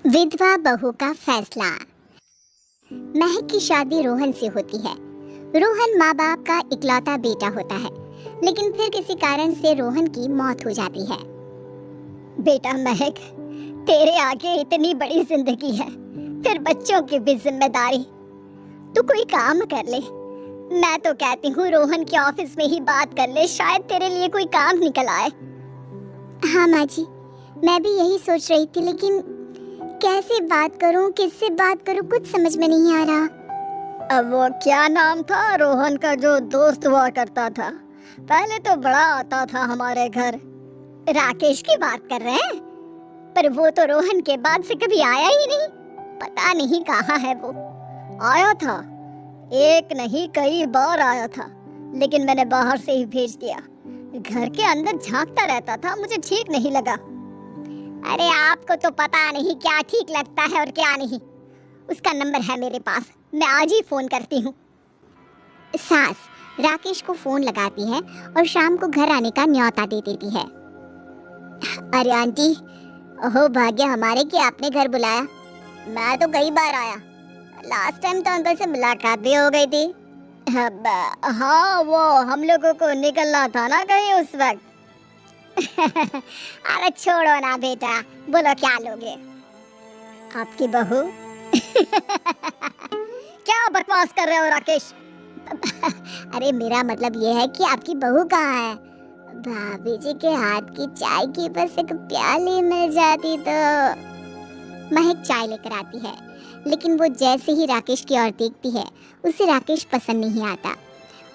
विधवा बहू का फैसला। महक की शादी रोहन से होती है। रोहन माँ बाप का इकलौता बेटा होता है, लेकिन फिर किसी कारण से रोहन की मौत हो जाती है। बेटा महक, तेरे आगे इतनी बड़ी जिंदगी है, फिर बच्चों की भी जिम्मेदारी। तू कोई काम कर ले। मैं तो कहती हूँ रोहन के ऑफिस में ही बात कर ले, शायद तेरे लिए कोई काम निकल आए। हाँ माँ जी, मैं भी यही सोच रही थी, लेकिन कैसे बात करूं, किससे बात करूं, कुछ समझ में नहीं आ रहा। अब वो क्या नाम था रोहन का जो दोस्त हुआ करता था, पहले तो बड़ा आता था हमारे घर। राकेश की बात कर रहे हैं? पर वो तो रोहन के बाद से कभी आया ही नहीं, पता नहीं कहाँ है वो। आया था, एक नहीं कई बार आया था, लेकिन मैंने बाहर से ही भेज दिया। घर के अंदर झांकता रहता था, मुझे ठीक नहीं लगा। अरे आपको तो पता नहीं क्या ठीक लगता है और क्या नहीं। उसका नंबर है मेरे पास, मैं आज ही फोन करती हूँ। सास राकेश को फोन लगाती है और शाम को घर आने का न्योता दे देती है। अरे आंटी, ओहो भाग्य हमारे कि आपने घर बुलाया। मैं तो कई बार आया, लास्ट टाइम तो अंकल से मुलाकात भी हो गई थी। हाँ, वो हम लोगों को निकलना था ना कहीं उस वक्त। अरे छोड़ो ना बेटा, बोलो क्या लोगे? आपकी बहू। क्या बकवास कर रहे हो राकेश? अरे मेरा मतलब ये है कि आपकी बहू कहाँ है? भाभी जी के हाथ की चाय की बस एक प्याली मिल जाती तो। महक चाय लेकर आती है, लेकिन वो जैसे ही राकेश की ओर देखती है, उसे राकेश पसंद नहीं आता।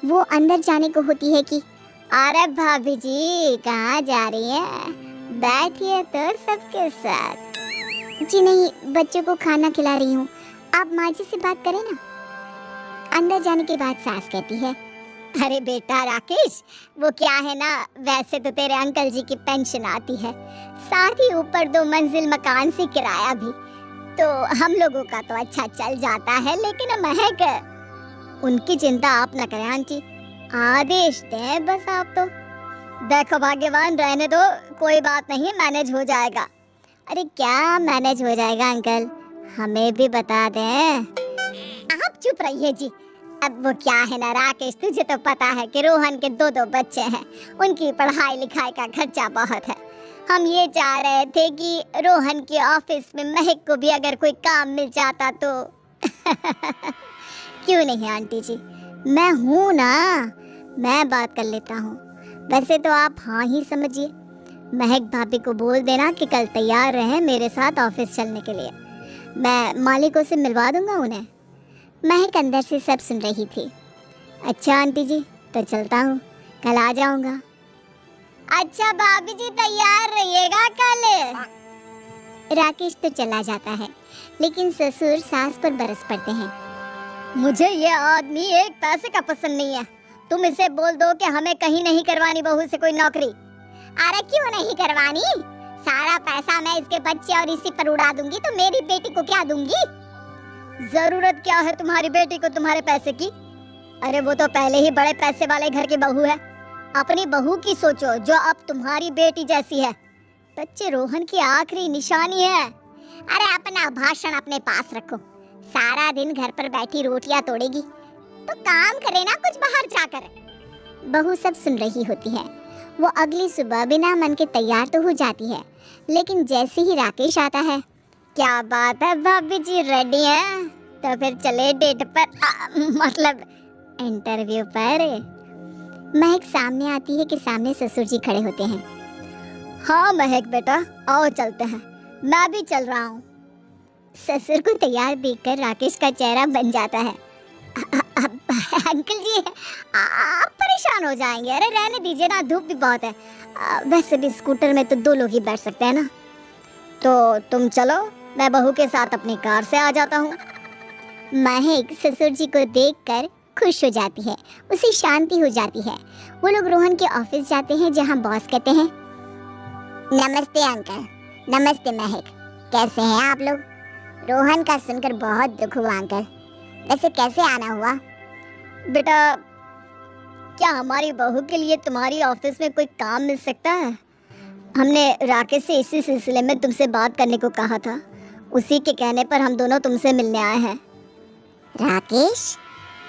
वो अंदर जाने को होती है कि अरे भाभी जी कहाँ जा रही हैं? बैठिए तो सबके साथ। जी नहीं, बच्चों को खाना खिला रही हूँ, आप माँ जी से बात करें ना। अंदर जाने के बाद सास कहती है, अरे बेटा राकेश, वो क्या है ना, वैसे तो तेरे अंकल जी की पेंशन आती है, साथ ही ऊपर 2 मंजिल मकान से किराया भी, तो हम लोगों का तो अच्छा चल जाता है। लेकिन महक, उनकी चिंता आप न करें आंटी, आदेश दें बस आप तो। देखो भाग्यवान, रहने दो, कोई बात नहीं, मैनेज हो जाएगा। अरे क्या मैनेज हो जाएगा अंकल, हमें भी बता दें। आप चुप रहिए जी। अब वो क्या है ना राकेश, तुझे तो पता है कि रोहन के 2 बच्चे हैं, उनकी पढ़ाई लिखाई का खर्चा बहुत है। हम ये चाह रहे थे कि रोहन के ऑफिस में महक को भी अगर कोई काम मिल जाता तो। क्यों नहीं आंटी जी, मैं हूँ ना, मैं बात कर लेता हूँ। वैसे तो आप हाँ ही समझिए। महक भाभी को बोल देना कि कल तैयार रहें मेरे साथ ऑफिस चलने के लिए, मैं मालिकों से मिलवा दूंगा उन्हें। महक अंदर से सब सुन रही थी। अच्छा आंटी जी, तो चलता हूँ, कल आ जाऊंगा। अच्छा भाभी जी तैयार रहिएगा कल। राकेश तो चला जाता है, लेकिन ससुर सास पर बरस पड़ते हैं। मुझे ये आदमी एक पैसे का पसंद नहीं है, तुम इसे बोल दो कि हमें कहीं नहीं करवानी बहू से कोई नौकरी। अरे क्यों नहीं करवानी, सारा पैसा मैं इसके बच्चे और इसी पर उड़ा दूंगी, तो मेरी बेटी को क्या दूंगी? जरूरत क्या है तुम्हारी बेटी को तुम्हारे पैसे की? अरे वो तो पहले ही बड़े पैसे वाले घर की बहू है। अपनी बहू की सोचो जो अब तुम्हारी बेटी जैसी है। बच्चे रोहन की आखिरी निशानी है। अरे अपना भाषण अपने पास रखो, सारा दिन घर पर बैठी रोटियां तोड़ेगी, तो काम करे ना कुछ बाहर जाकर। बहू सब सुन रही होती है। वो अगली सुबह बिना मन के तैयार तो हो जाती है, लेकिन जैसे ही राकेश आता है, क्या बात है भाभी जी, रेडी हैं? तो फिर चले डेट पर, मतलब इंटरव्यू पर। महक सामने आती है कि सामने ससुर जी खड़े होते हैं। हाँ महक बेटा, आओ चलते हैं, मैं भी चल रहा हूँ। ससुर को तैयार देखकर राकेश का चेहरा बन जाता है। अंकल जी आप परेशान हो जाएंगे, अरे रहने दीजिए ना, धूप भी बहुत है। वैसे भी स्कूटर में तो 2 लोग ही बैठ सकते हैं ना। तो तुम चलो, मैं बहू के साथ अपनी कार से आ जाता हूँ। महक ससुर जी को देखकर खुश हो जाती है, उसे शांति हो जाती है। वो लोग रोहन के ऑफिस जाते हैं, जहाँ बॉस कहते हैं, नमस्ते अंकल। नमस्ते महक, कैसे हैं आप लोग? रोहन का सुनकर बहुत दुख हुआ अंकल, वैसे कैसे आना हुआ? बेटा, क्या हमारी बहू के लिए तुम्हारी ऑफिस में कोई काम मिल सकता है? हमने राकेश से इसी सिलसिले में तुमसे बात करने को कहा था। उसी के कहने पर हम दोनों तुमसे मिलने आए हैं। राकेश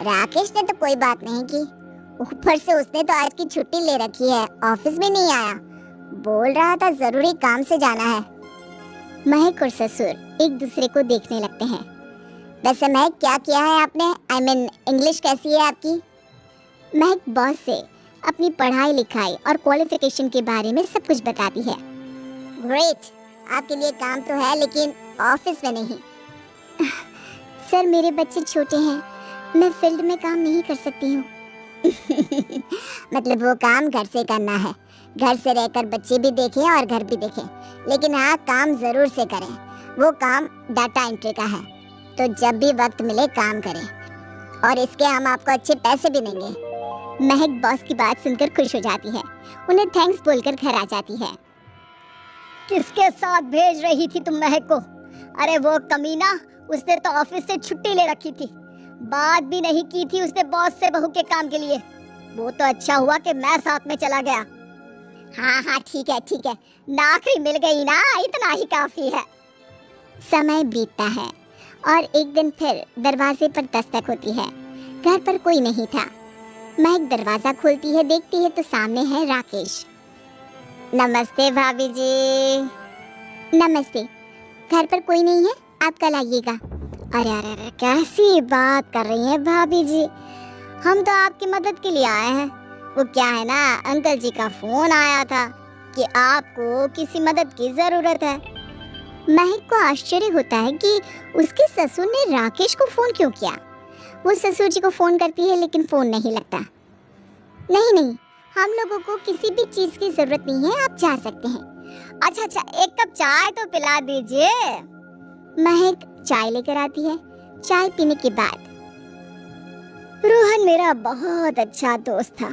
राकेश ने तो कोई बात नहीं की, ऊपर से उसने तो आज की छुट्टी ले रखी है, ऑफिस में नहीं आया, बोल रहा था जरूरी काम से जाना है। महक और ससुर एक दूसरे को देखने लगते हैं। वैसे महक क्या किया है आपने? आई मीन इंग्लिश कैसी है आपकी? महक बॉस से अपनी पढ़ाई लिखाई और क्वालिफिकेशन के बारे में सब कुछ बताती है। ग्रेट, आपके लिए काम तो है लेकिन ऑफिस में नहीं। सर मेरे बच्चे छोटे हैं, मैं फील्ड में काम नहीं कर सकती हूँ। मतलब वो काम घर से करना है, घर से रहकर बच्चे भी देखें और घर भी देखें, लेकिन हाँ काम जरूर से करें। वो काम डाटा एंट्री का है, तो जब भी वक्त मिले काम करें, और इसके हम आपको अच्छे पैसे भी देंगे। महक बॉस की बात सुनकर खुश हो जाती है, उन्हें थैंक्स बोलकर घर आ जाती है। किसके साथ भेज रही थी तुम महक को? अरे वो कमीना, उसने तो ऑफिस से छुट्टी ले रखी थी, बात भी नहीं की थी उसने बॉस से बहू के काम के लिए। वो तो अच्छा हुआ कि मैं साथ में चला गया। हाँ ठीक है, नौकरी मिल गई ना, इतना ही काफी है। समय बीतता है और एक दिन फिर दरवाजे पर दस्तक होती है। घर पर कोई नहीं था। महक दरवाजा खोलती है, देखती है तो सामने है राकेश। नमस्ते भाभी जी। नमस्ते, घर पर कोई नहीं है, आप कल आइएगा। अरे अरे अरे, कैसी बात कर रही हैं भाभी जी, हम तो आपकी मदद के लिए आए हैं। वो क्या है ना, अंकल जी का फोन आया था कि आपको किसी मदद की जरूरत है। महक को आश्चर्य होता है कि उसके ससुर ने राकेश को फोन क्यों किया। वो ससुर जी को फोन करती है लेकिन फोन नहीं लगता। नहीं, हम लोगों को किसी भी चीज की जरूरत नहीं है, आप जा सकते हैं। अच्छा, एक कप चाय तो पिला दीजिए। महक चाय लेकर आती है। चाय पीने के बाद, रोहन मेरा बहुत अच्छा दोस्त था,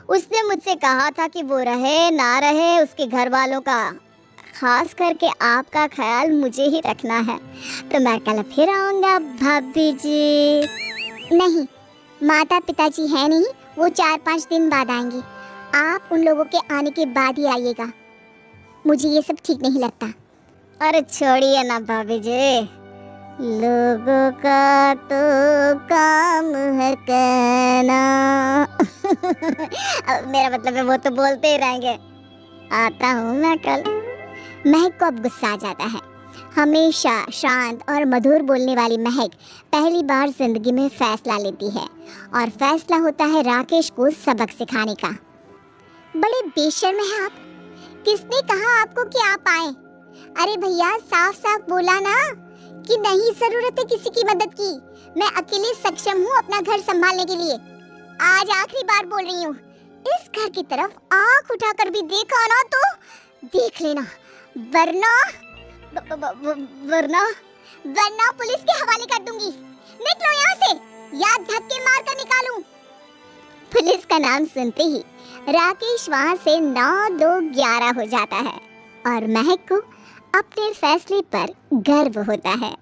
उसने मुझसे कहा था कि वो रहे ना रहे उसके घर वालों का, खास करके आपका ख्याल मुझे ही रखना है, तो मैं कल फिर आऊँगा भाभी जी। नहीं, माता पिताजी है नहीं, वो 4-5 दिन बाद आएंगे, आप उन लोगों के आने के बाद ही आइएगा। मुझे ये सब ठीक नहीं लगता। अरे छोड़िए ना भाभी जी, लोगों का तो काम है कहना। मेरा मतलब है वो तो बोलते ही रहेंगे। आता हूँ मैं कल। महक को अब गुस्सा आ जाता है। हमेशा शांत और मधुर बोलने वाली महक पहली बार जिंदगी में फैसला लेती है, और फैसला होता है राकेश को सबक सिखाने का। बड़े बेशर्म हैं आप, किसने कहा आपको कि आप आए? अरे भैया, साफ साफ बोला ना कि नहीं जरूरत है किसी की मदद की, मैं अकेले सक्षम हूँ अपना घर संभालने के लिए। आज आखिरी बार बोल रही हूँ, इस घर की तरफ आंख उठाकर भी देखा ना तो देख लेना, वरना पुलिस के हवाले कर दूंगी। निकलो यहाँ से, या धक्के मार कर निकालूं। पुलिस का नाम सुनते ही राकेश वहाँ से 9-2-11 हो जाता है, और महक को अपने फैसले पर गर्व होता है।